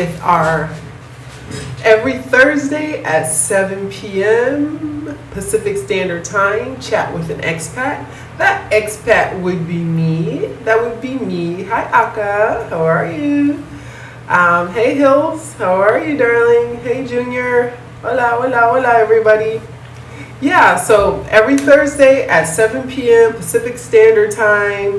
with our every Thursday at 7 p.m. Pacific Standard Time, chat with an expat. That expat would be me. That would be me. Hi, Aka. How are you? Hey, Hills. How are you, darling? Hey, Junior. Hola, hola, hola, everybody. Yeah, so every Thursday at 7 p.m. Pacific Standard Time,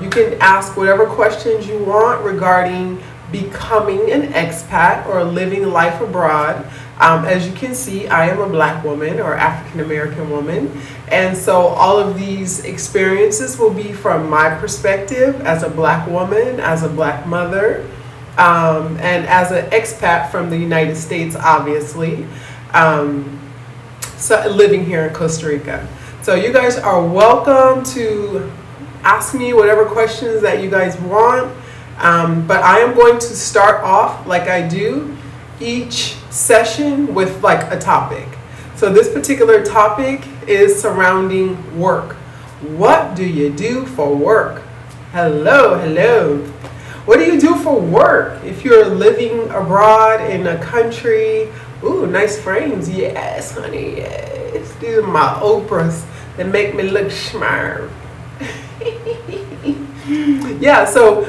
you can ask whatever questions you want regarding becoming an expat or living life abroad. As you can see, I am a Black woman or African American woman, and so all of these experiences will be from my perspective as a Black woman, as a Black mother, and as an expat from the United States, obviously, so living here in Costa Rica. So you guys are welcome to ask me whatever questions that you guys want. But I am going to start off like I do each session with like a topic. So this particular topic is surrounding work. What do you do for work? Hello, hello. What do you do for work if you're living abroad in a country? Ooh, nice frames. Yes, honey, yes. These are my Oprahs that make me look smart. Yeah, so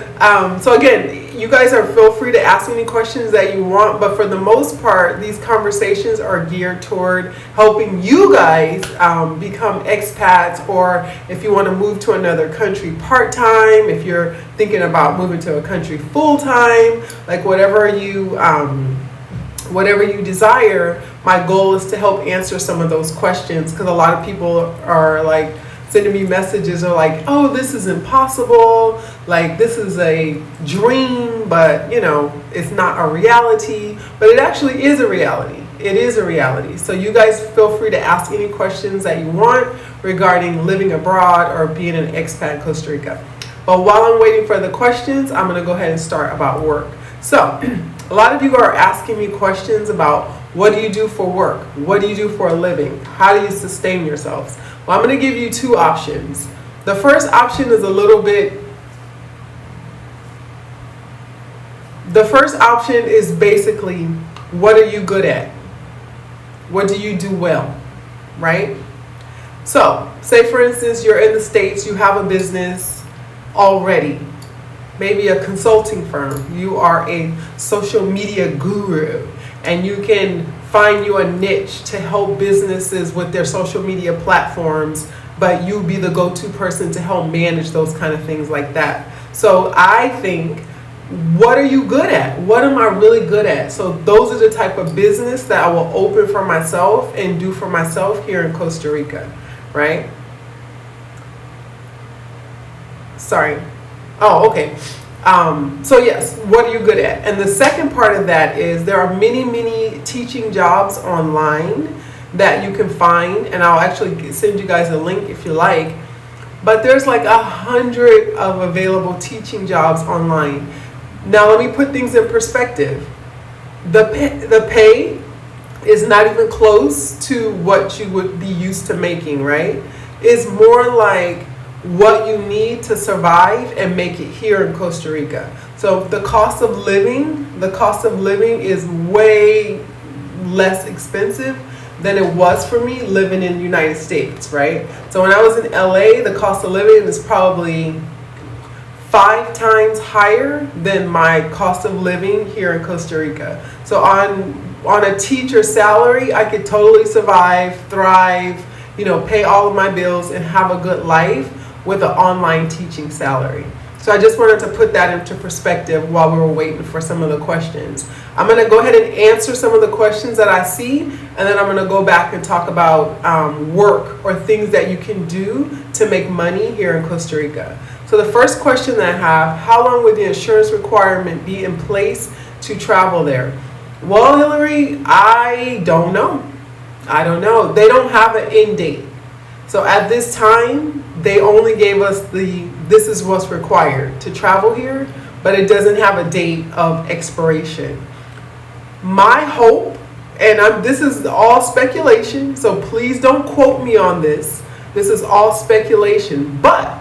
again, you guys feel free to ask any questions that you want, but for the most part, these conversations are geared toward helping you guys become expats, or if you want to move to another country part-time, if you're thinking about moving to a country full-time, like whatever you desire. My goal is to help answer some of those questions, because a lot of people are like sending me messages are like, oh, this is impossible, like this is a dream, but you know, it's not a reality. But it actually is a reality. It is a reality. So you guys feel free to ask any questions that you want regarding living abroad or being an expat in Costa Rica. But while I'm waiting for the questions, I'm going to go ahead and start about work. So a lot of you are asking me questions about, what do you do for work? What do you do for a living? How do you sustain yourselves? Well, I'm going to give you two options. The first option is basically, what are you good at? What do you do well, right? So, say for instance, you're in the States, you have a business already, maybe a consulting firm. You are a social media guru, and you can find you a niche to help businesses with their social media platforms, but you be the go-to person to help manage those kind of things like that. So I think, what are you good at? What am I really good at? So those are the type of business that I will open for myself and do for myself here in Costa Rica, right? Sorry. Oh, okay. So yes, what are you good at? And the second part of that is there are many teaching jobs online that you can find, and I'll actually send you guys a link if you like. But there's like 100 of available teaching jobs online. Now let me put things in perspective. The pay is not even close to what you would be used to making, right? It's more like what you need to survive and make it here in Costa Rica. So the cost of living is way less expensive than it was for me living in the United States, right? So when I was in LA, the cost of living is probably 5 times higher than my cost of living here in Costa Rica. So on a teacher salary, I could totally survive, thrive, you know, pay all of my bills and have a good life with an online teaching salary. So I just wanted to put that into perspective while we were waiting for some of the questions. I'm going to go ahead and answer some of the questions that I see, and then I'm going to go back and talk about work or things that you can do to make money here in Costa Rica. So the first question that I have, how long would the insurance requirement be in place to travel there? Well, Hillary, I don't know. They don't have an end date. So at this time, they only gave us this is what's required to travel here, but it doesn't have a date of expiration. My hope, and this is all speculation, so please don't quote me on this. This is all speculation, but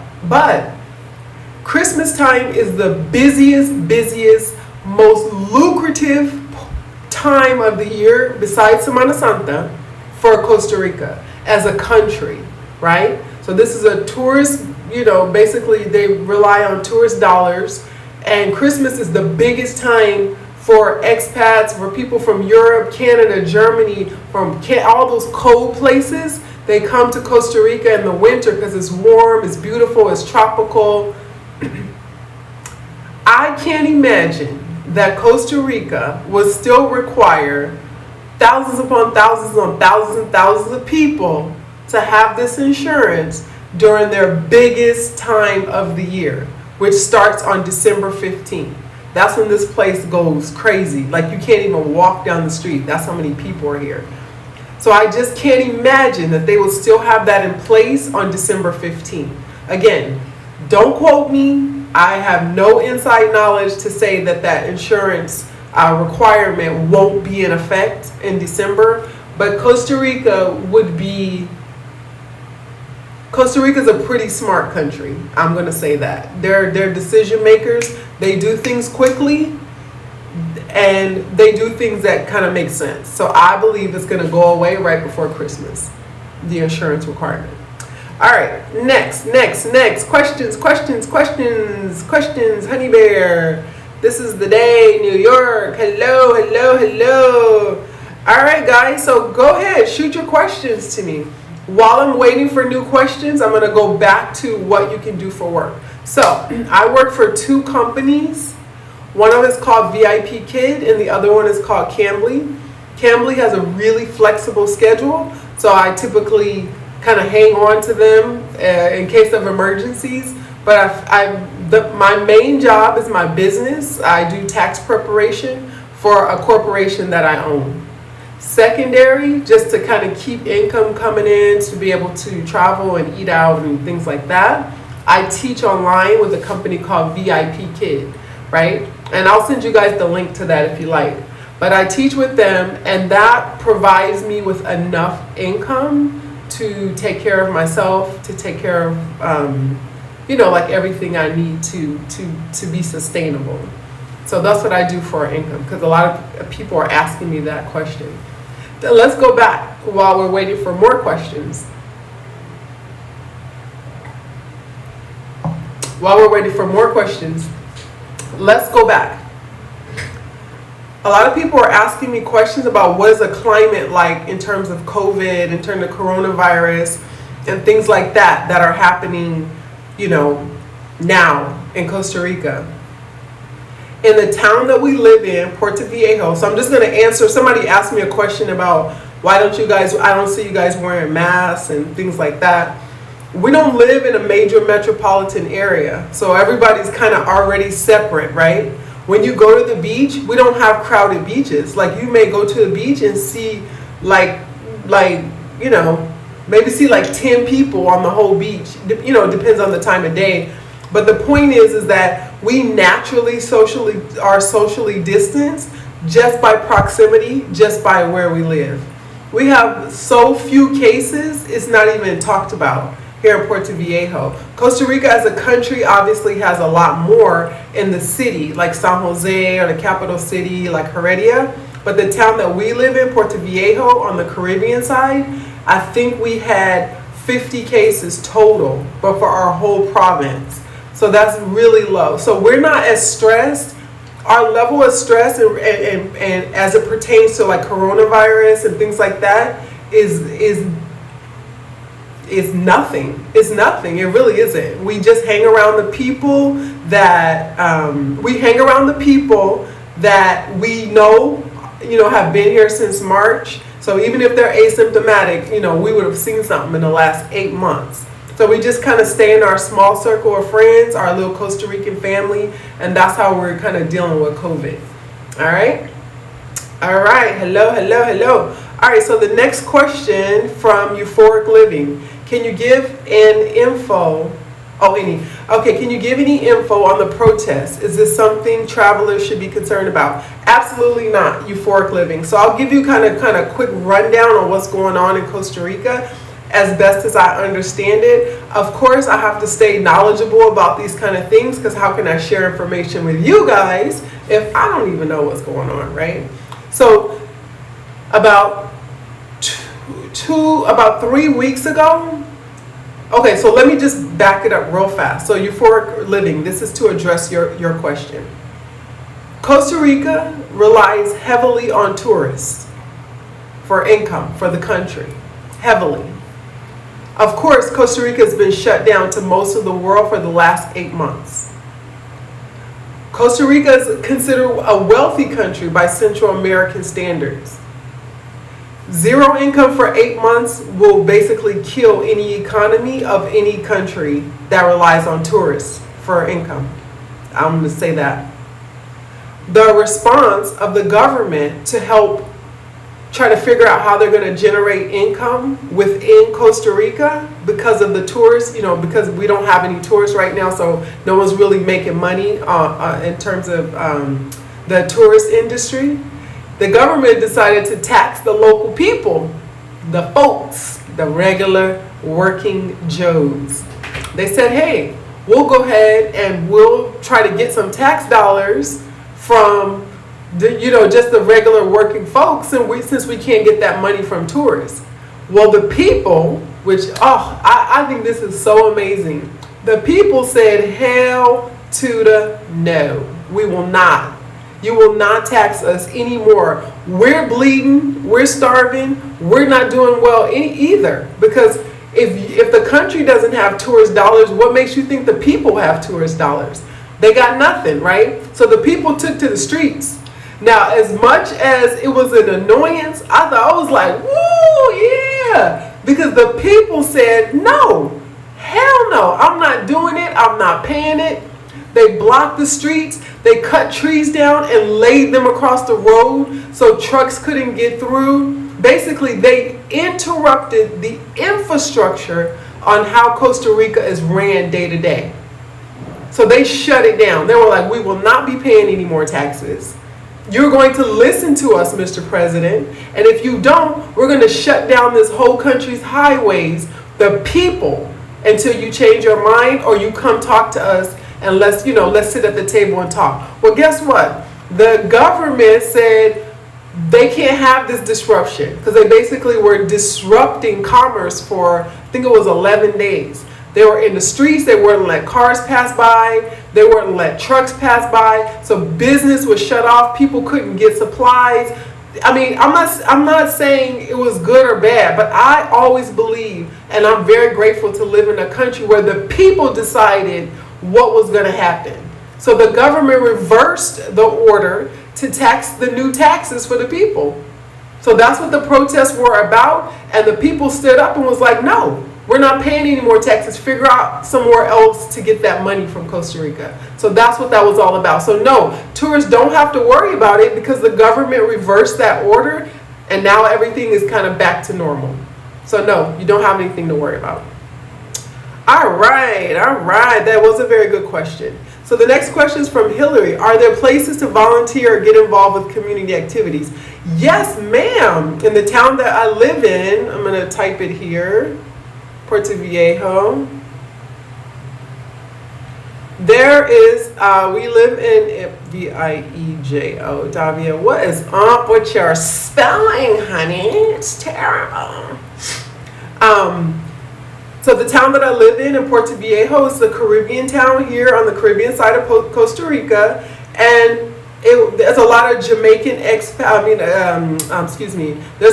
Christmas time is the busiest most lucrative time of the year besides Semana Santa for Costa Rica as a country, right? So this is a tourist, basically they rely on tourist dollars, and Christmas is the biggest time for expats, for people from Europe, Canada, Germany, from all those cold places. They come to Costa Rica in the winter because it's warm, it's beautiful, it's tropical. I can't imagine that Costa Rica would still require thousands upon thousands on thousands and thousands of people to have this insurance during their biggest time of the year, which starts on December 15th. That's when this place goes crazy. Like, you can't even walk down the street. That's how many people are here. So I just can't imagine that they will still have that in place on December 15th. Again, don't quote me. I have no inside knowledge to say that insurance requirement won't be in effect in December, but Costa Rica is a pretty smart country. I'm going to say that. They're decision makers. They do things quickly, and they do things that kind of make sense. So I believe it's going to go away right before Christmas, the insurance requirement. All right, next. Questions, Honey Bear. This is the day, New York. Hello. All right, guys, so go ahead, shoot your questions to me. While I'm waiting for new questions, I'm going to go back to what you can do for work. So I work for 2 companies. One of them is called VIP Kid, and the other one is called Cambly. Cambly has a really flexible schedule, so I typically kind of hang on to them in case of emergencies. But my main job is my business. I do tax preparation for a corporation that I own. Secondary, just to kind of keep income coming in, to be able to travel and eat out and things like that, I teach online with a company called VIP Kid, right? And I'll send you guys the link to that if you like. But I teach with them, and that provides me with enough income to take care of myself, to take care of, like everything I need to be sustainable. So that's what I do for income, because a lot of people are asking me that question. Then let's go back while we're waiting for more questions. Let's go back. A lot of people are asking me questions about what is the climate like in terms of COVID, in terms of coronavirus, and things like that are happening, now in Costa Rica. In the town that we live in, Puerto Viejo, so I'm just going to answer, somebody asked me a question about I don't see you guys wearing masks and things like that. We don't live in a major metropolitan area, so everybody's kind of already separate, right? When you go to the beach, we don't have crowded beaches. Like, you may go to the beach and see maybe see like 10 people on the whole beach. Depends on the time of day. But the point is that we naturally are socially distanced just by proximity, just by where we live. We have so few cases, it's not even talked about here in Puerto Viejo. Costa Rica as a country obviously has a lot more in the city, like San Jose, or the capital city like Heredia. But the town that we live in, Puerto Viejo, on the Caribbean side, I think we had 50 cases total, but for our whole province. So that's really low. So we're not as stressed. Our level of stress and as it pertains to like coronavirus and things like that is nothing. It's nothing. It really isn't. We just hang around the people that we know, have been here since March. So even if they're asymptomatic, we would have seen something in the last 8 months. So we just kind of stay in our small circle of friends, our little Costa Rican family, and that's how we're kind of dealing with COVID. All right. Hello. All right, so the next question from Euphoric Living. Can you give can you give any info on the protests? Is this something travelers should be concerned about? Absolutely not, Euphoric Living. So I'll give you kind of quick rundown on what's going on in Costa Rica. as best as I understand it. Of course, I have to stay knowledgeable about these kind of things, because how can I share information with you guys if I don't even know what's going on, right? So about 3 weeks ago, okay, so let me just back it up real fast. So euphoric living, this is to address your question. Costa Rica relies heavily on tourists for income for the country, heavily. Of course, Costa Rica has been shut down to most of the world for the last 8 months. Costa Rica is considered a wealthy country by Central American standards. Zero income for 8 months will basically kill any economy of any country that relies on tourists for income. I'm going to say that. The response of the government to help try to figure out how they're going to generate income within Costa Rica because of the tourists, because we don't have any tourists right now, so no one's really making money in terms of the tourist industry. The government decided to tax the local people, the folks, the regular working Joes. They said, hey, we'll go ahead and we'll try to get some tax dollars from just the regular working folks, and since we can't get that money from tourists. Well, the people, which, I think this is so amazing. The people said, hell to the no. We will not. You will not tax us anymore. We're bleeding. We're starving. We're not doing well either. Because if the country doesn't have tourist dollars, what makes you think the people have tourist dollars? They got nothing, right? So the people took to the streets. Now, as much as it was an annoyance, I was like, woo, yeah. Because the people said, no, hell no, I'm not doing it. I'm not paying it. They blocked the streets. They cut trees down and laid them across the road so trucks couldn't get through. Basically, they interrupted the infrastructure on how Costa Rica is ran day to day. So they shut it down. They were like, we will not be paying any more taxes. You're going to listen to us, Mr. President. And if you don't, we're going to shut down this whole country's highways, the people, until you change your mind or you come talk to us and let's sit at the table and talk. Well, guess what? The government said they can't have this disruption because they basically were disrupting commerce for, I think it was 11 days. They were in the streets. They wouldn't let cars pass by. They wouldn't let trucks pass by. So business was shut off. People couldn't get supplies. I mean, I'm not saying it was good or bad, but I always believe, and I'm very grateful to live in a country where the people decided what was going to happen. So the government reversed the order to tax the new taxes for the people. So that's what the protests were about. And the people stood up and was like, no, we're not paying any more taxes. Figure out somewhere else to get that money from Costa Rica. So that's what that was all about. So no, tourists don't have to worry about it because the government reversed that order and now everything is kind of back to normal. So no, you don't have anything to worry about. All right. That was a very good question. So the next question is from Hillary. Are there places to volunteer or get involved with community activities? Yes, ma'am. In the town that I live in, I'm going to type it here. Puerto Viejo. There is, we live in Viejo, Davia. What is up with your spelling, honey? It's terrible. So the town that I live in Puerto Viejo, is a Caribbean town here on the Caribbean side of Costa Rica, and there's a lot of Jamaican there's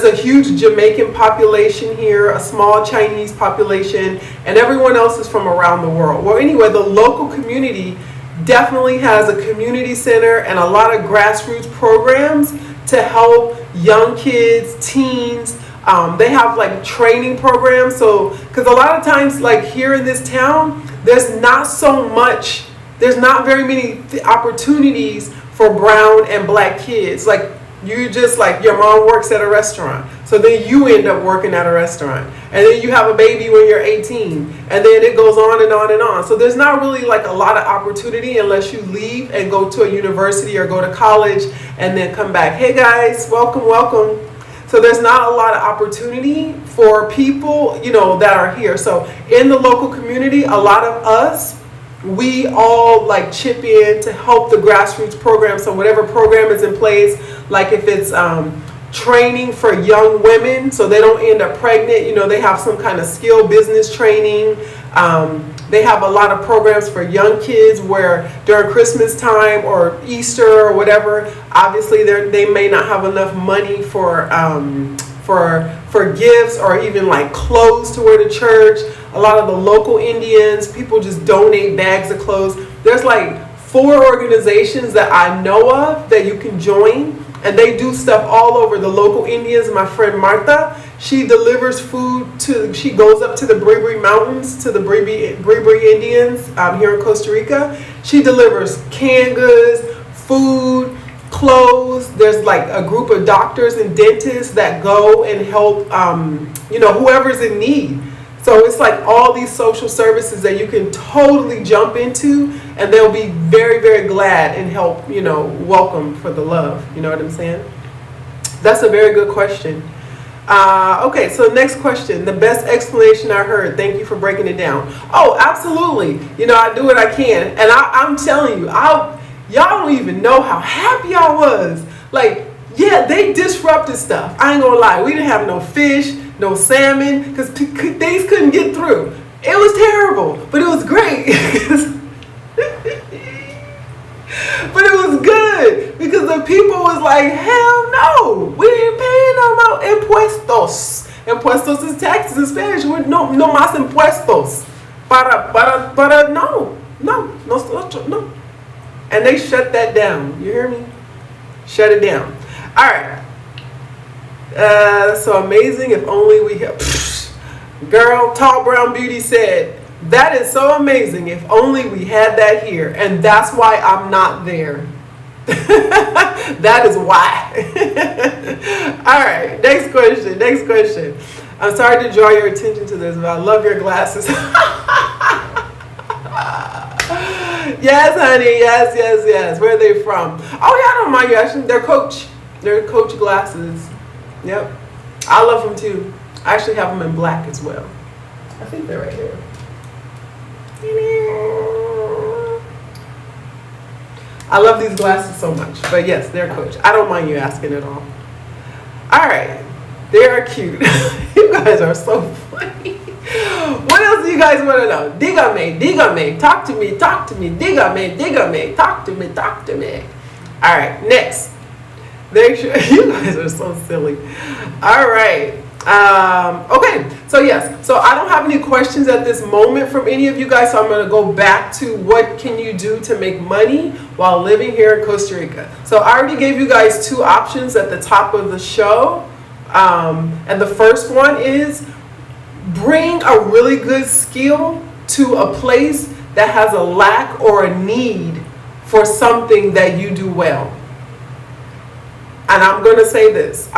a huge Jamaican population here, a small Chinese population, and everyone else is from around the world. Well, anyway, the local community definitely has a community center and a lot of grassroots programs to help young kids, teens. They have like training programs. So, because a lot of times, like here in this town, there's not very many opportunities for brown and black kids. Like your mom works at a restaurant, so then you end up working at a restaurant, and then you have a baby when you're 18, and then it goes on and on and on. So there's not really like a lot of opportunity unless you leave and go to a university or go to college and then come back. Hey guys, welcome. So there's not a lot of opportunity for people, that are here. So in the local community, a lot of us, we all like chip in to help the grassroots program. So whatever program is in place, like if it's training for young women so they don't end up pregnant, they have some kind of skill business training. They have a lot of programs for young kids where during Christmas time or Easter or whatever, obviously they may not have enough money for gifts or even like clothes to wear to church. A lot of the local Indians, people just donate bags of clothes. There's like 4 organizations that I know of that you can join, and they do stuff all over. The local Indians, my friend Martha, she delivers food she goes up to the Bribri Mountains, to the Bribri Indians here in Costa Rica. She delivers canned goods, food, clothes. There's like a group of doctors and dentists that go and help, whoever's in need. So it's like all these social services that you can totally jump into, and they'll be very, very glad and help, welcome for the love. You know what I'm saying? That's a very good question. Okay, so next question. The best explanation I heard. Thank you for breaking it down. Oh, absolutely. I do what I can. And I'm telling you, y'all don't even know how happy I was. Like, yeah, they disrupted stuff. I ain't gonna lie. We didn't have no fish, no salmon, because things couldn't get through. It was terrible, but it was great. But it was good because the people was like, hell no, we didn't pay no more impuestos. Impuestos is taxes in Spanish. No más impuestos. Para no. And they shut that down. You hear me? Shut it down. All right. So amazing. If only we help. Girl, Tall Brown Beauty said, that is so amazing. If only we had that here. And that's why I'm not there. That is why. All right. Next question. I'm sorry to draw your attention to this, but I love your glasses. Yes, honey. Yes. Where are they from? Oh, yeah, I don't mind you. Actually, they're Coach glasses. Yep. I love them too. I actually have them in black as well. I think they're right here. I love these glasses so much. But yes, they're Coach. I don't mind you asking at all. All right. They are cute. You guys are so funny. What else do you guys want to know? Dígame. Talk to me. Dígame. Talk to me. All right. Next. You guys are so silly. All right. Okay, so yes, so I don't have any questions at this moment from any of you guys, so I'm going to go back to what can you do to make money while living here in Costa Rica. So I already gave you guys 2 options at the top of the show, and the first one is bring a really good skill to a place that has a lack or a need for something that you do well. And I'm going to say this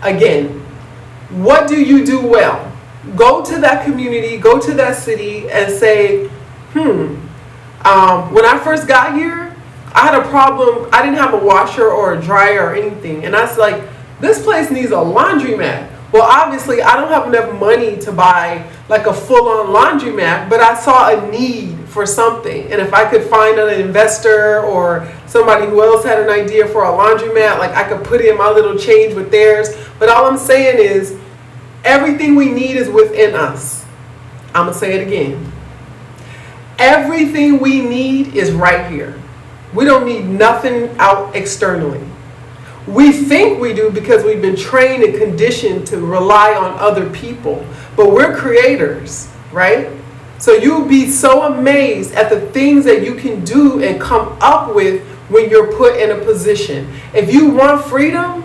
again. What do you do well? Go to that community, go to that city and say, when I first got here, I had a problem. I didn't have a washer or a dryer or anything. And I was like, this place needs a laundromat. Well, obviously, I don't have enough money to buy like a full-on laundromat, but I saw a need for something. And if I could find an investor or somebody who else had an idea for a laundromat, like I could put in my little change with theirs. But all I'm saying is everything we need is within us. I'm going to say it again. Everything we need is right here. We don't need nothing out externally. We think we do because we've been trained and conditioned to rely on other people. But we're creators, right? So you'll be so amazed at the things that you can do and come up with when you're put in a position. If you want freedom,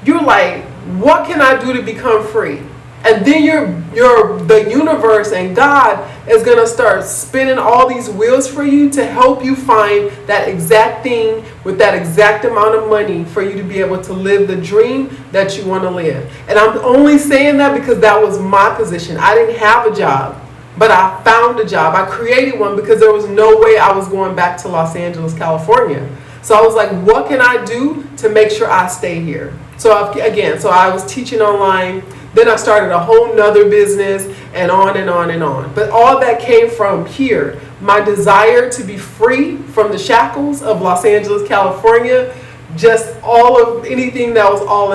you're like, what can I do to become free? And then the universe and God is going to start spinning all these wheels for you to help you find that exact thing with that exact amount of money for you to be able to live the dream that you want to live. And I'm only saying that because that was my position. I didn't have a job, but I found a job. I created one because there was no way I was going back to Los Angeles, California. So I was like, what can I do to make sure I stay here? So I was teaching online. Then I started a whole nother business, and on and on and on. But all that came from here. My desire to be free from the shackles of Los Angeles, California, just all of anything that was all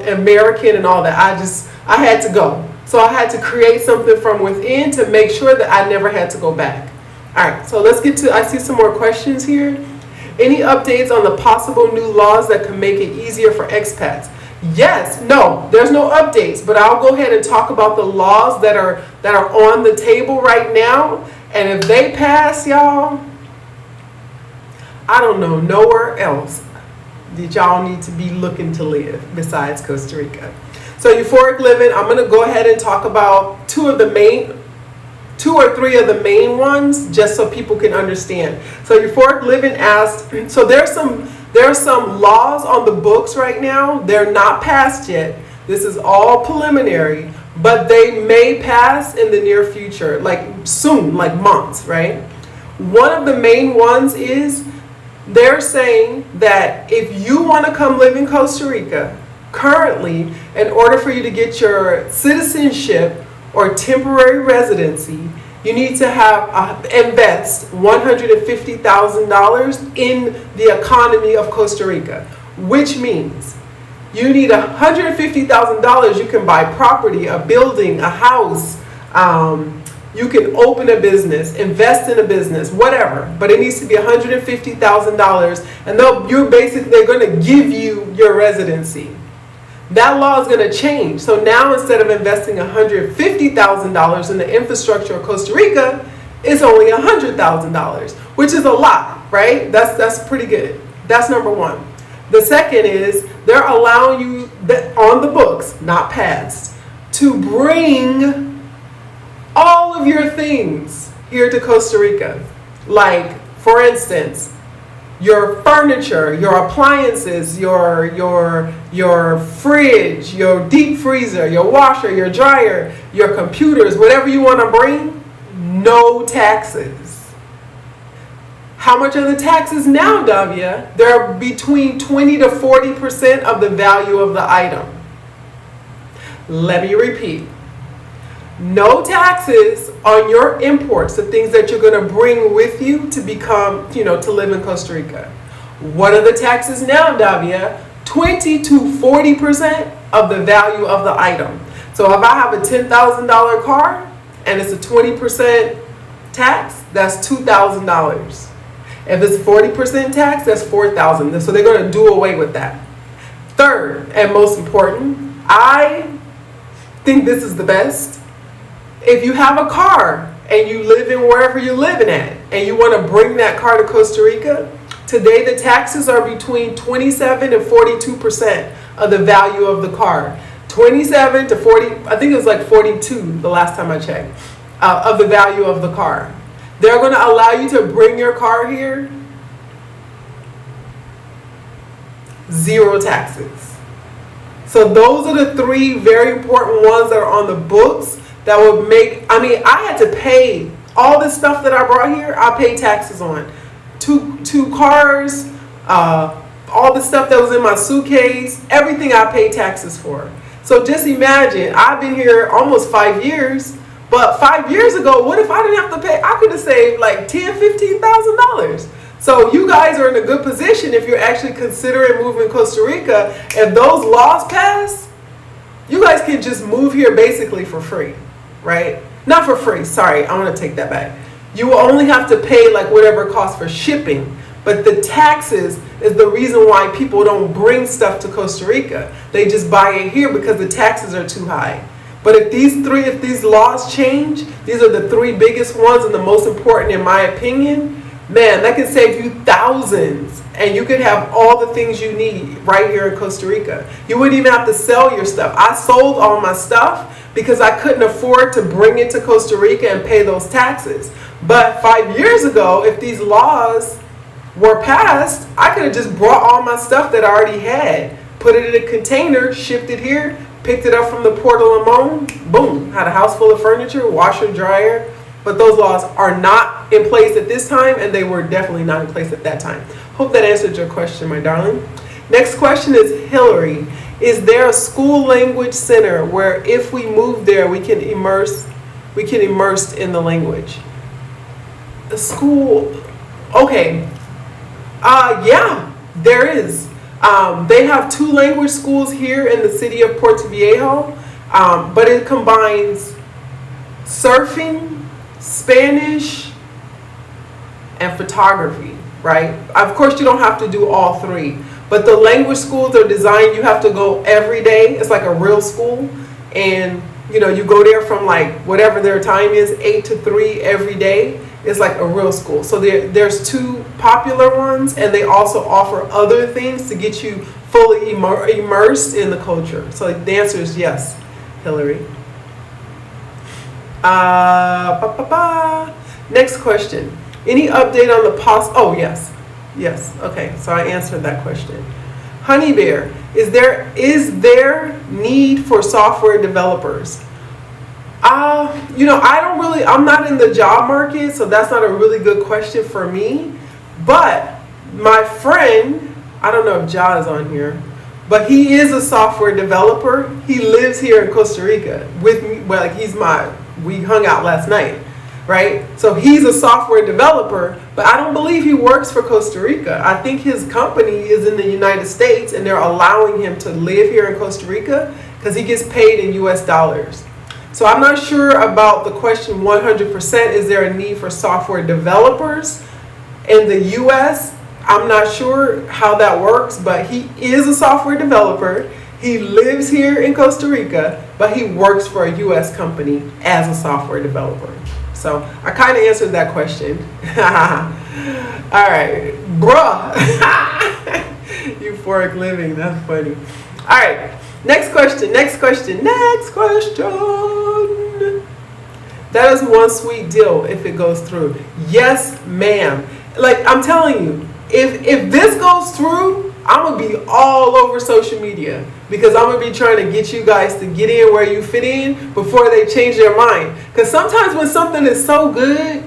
American and all that. I had to go. So I had to create something from within to make sure that I never had to go back. All right, so let's get to, I see some more questions here. Any updates on the possible new laws that could make it easier for expats? Yes, no, there's no updates, but I'll go ahead and talk about the laws that are on the table right now. And if they pass, y'all, I don't know nowhere else that y'all need to be looking to live besides Costa Rica. So euphoric living, I'm going to go ahead and talk about two or three of the main ones, just so people can understand. So euphoric living asked, so there's some laws on the books right now. They're not passed yet. This is all preliminary, but they may pass in the near future, like soon, like months, right? One of the main ones is they're saying that if you want to come live in Costa Rica, currently, in order for you to get your citizenship or temporary residency, you need to invest $150,000 in the economy of Costa Rica, which means you need $150,000. You can buy property, a building, a house. You can open a business, invest in a business, whatever. But it needs to be $150,000, and they're going to give you your residency. That law is going to change. So now instead of investing $150,000 in the infrastructure of Costa Rica, it's only $100,000, which is a lot, right? That's pretty good. That's number one. The second is they're allowing you, on the books, not passed, to bring all of your things here to Costa Rica. Like, for instance, your furniture, your appliances, your fridge, your deep freezer, your washer, your dryer, your computers, whatever you want to bring, no taxes. How much are the taxes now, Davia? They're between 20 to 40% of the value of the item. Let me repeat. No taxes on your imports, the things that you're going to bring with you to become, to live in Costa Rica. What are the taxes now, Davia? 20 to 40% of the value of the item. So if I have a $10,000 car and it's a 20% tax, that's $2,000. If it's 40% tax, that's $4,000. So they're going to do away with that. Third, and most important, I think this is the best. If you have a car and you live in wherever you're living at and you want to bring that car to Costa Rica, today the taxes are between 27 and 42% of the value of the car. 27 to 40, I think it was like 42 the last time I checked, of the value of the car. They're going to allow you to bring your car here, zero taxes. So those are the three very important ones that are on the books that would make, I had to pay all this stuff that I brought here, I paid taxes on. Two cars, all the stuff that was in my suitcase, everything I paid taxes for. So just imagine, I've been here almost 5 years, but 5 years ago, what if I didn't have to pay? I could have saved like $10,000, $15,000. So you guys are in a good position if you're actually considering moving to Costa Rica. If those laws pass, you guys can just move here basically for free, right? Not for free, sorry, I want to take that back. You will only have to pay like whatever it costs for shipping, but the taxes is the reason why people don't bring stuff to Costa Rica. They just buy it here because the taxes are too high. But if these laws change, these are the three biggest ones and the most important in my opinion, man, that can save you thousands, and you could have all the things you need right here in Costa Rica. You wouldn't even have to sell your stuff. I sold all my stuff because I couldn't afford to bring it to Costa Rica and pay those taxes. But 5 years ago, if these laws were passed, I could have just brought all my stuff that I already had, put it in a container, shipped it here, picked it up from the Port of Limon, boom, had a house full of furniture, washer, dryer. But those laws are not in place at this time, and they were definitely not in place at that time. Hope that answered your question, my darling. Next question is Hillary. Is there a school language center where if we move there we can immerse in the language? The school, okay. Yeah, there is. They have 2 language schools here in the city of Puerto Viejo, but it combines surfing, Spanish, and photography, right? Of course, you don't have to do all 3, but the language schools are designed, you have to go every day. It's like a real school, and you go there from like whatever their time is, 8 to 3 every day. It's like a real school. So there's 2 popular ones, and they also offer other things to get you fully immersed in the culture. So the answer is yes, Hillary. Next question. Any update on the oh, yes. Okay, so I answered that question. Honey Bear, is there need for software developers? I'm not in the job market, so that's not a really good question for me. But my friend, I don't know if Ja is on here, but he is a software developer. He lives here in Costa Rica with me. Well, we hung out last night, right? So he's a software developer, but I don't believe he works for Costa Rica. I think his company is in the United States, and they're allowing him to live here in Costa Rica because he gets paid in US dollars. So I'm not sure about the question 100%. Is there a need for software developers in the US? I'm not sure how that works, but he is a software developer. He lives here in Costa Rica, but he works for a US company as a software developer. So I kind of answered that question. All right, bruh. Euphoric living, that's funny. All right. Next question. That is one sweet deal if it goes through. Yes, ma'am. Like I'm telling you, if this goes through, I'm going to be all over social media because I'm going to be trying to get you guys to get in where you fit in before they change their mind. Because sometimes when something is so good,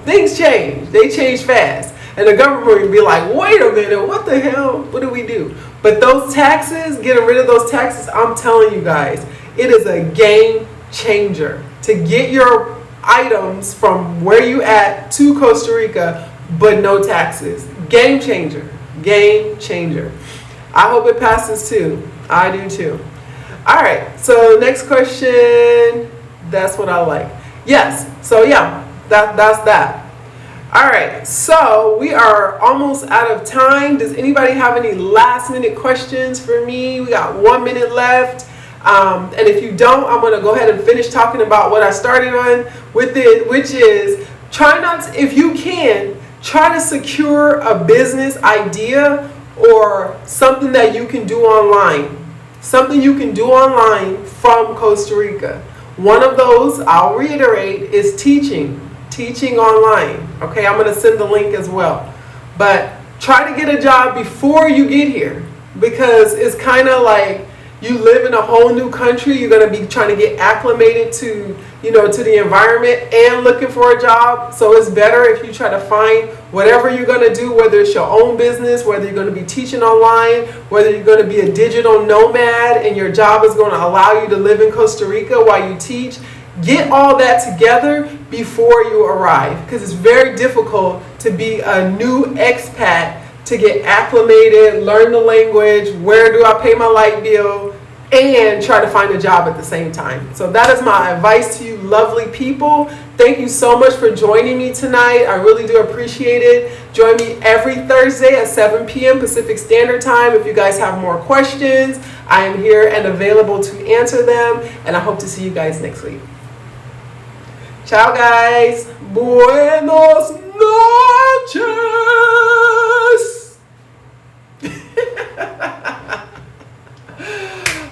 things change. They change fast. And the government will be like, wait a minute, what the hell? What do we do? But those taxes, getting rid of those taxes, I'm telling you guys, it is a game changer to get your items from where you at to Costa Rica, but no taxes. Game changer. Game changer. I hope it passes too. I do too. All right. So next question. That's what I like. Yes. So yeah, that's that. All right, so we are almost out of time. Does anybody have any last minute questions for me? We got 1 minute left. And if you don't, I'm going to go ahead and finish talking about what I started on with it, which is if you can, try to secure a business idea or something that you can do online. Something you can do online from Costa Rica. One of those, I'll reiterate, is teaching online. Okay, I'm going to send the link as well. But try to get a job before you get here, because it's kind of like you live in a whole new country. You're going to be trying to get acclimated to the environment and looking for a job. So it's better if you try to find whatever you're going to do, whether it's your own business, whether you're going to be teaching online, whether you're going to be a digital nomad and your job is going to allow you to live in Costa Rica while you teach. Get all that together before you arrive, because it's very difficult to be a new expat, to get acclimated, learn the language, where do I pay my light bill, and try to find a job at the same time. So that is my advice to you lovely people. Thank you so much for joining me tonight. I really do appreciate it. Join me every Thursday at 7 p.m. Pacific Standard Time. If you guys have more questions, I am here and available to answer them, and I hope to see you guys next week. Ciao, guys. Buenos noches.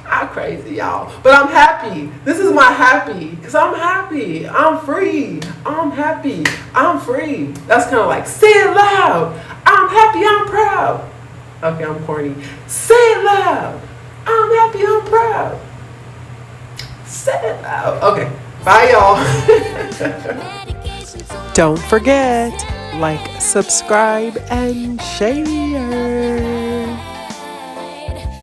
I'm crazy, y'all. But I'm happy. This is my happy. Because I'm happy. I'm free. I'm happy. I'm free. That's kind of like, say it loud. I'm happy. I'm proud. Okay, I'm corny. Say it loud. I'm happy. I'm proud. Say it loud. Okay. Bye, y'all. Don't forget, like, subscribe, and share.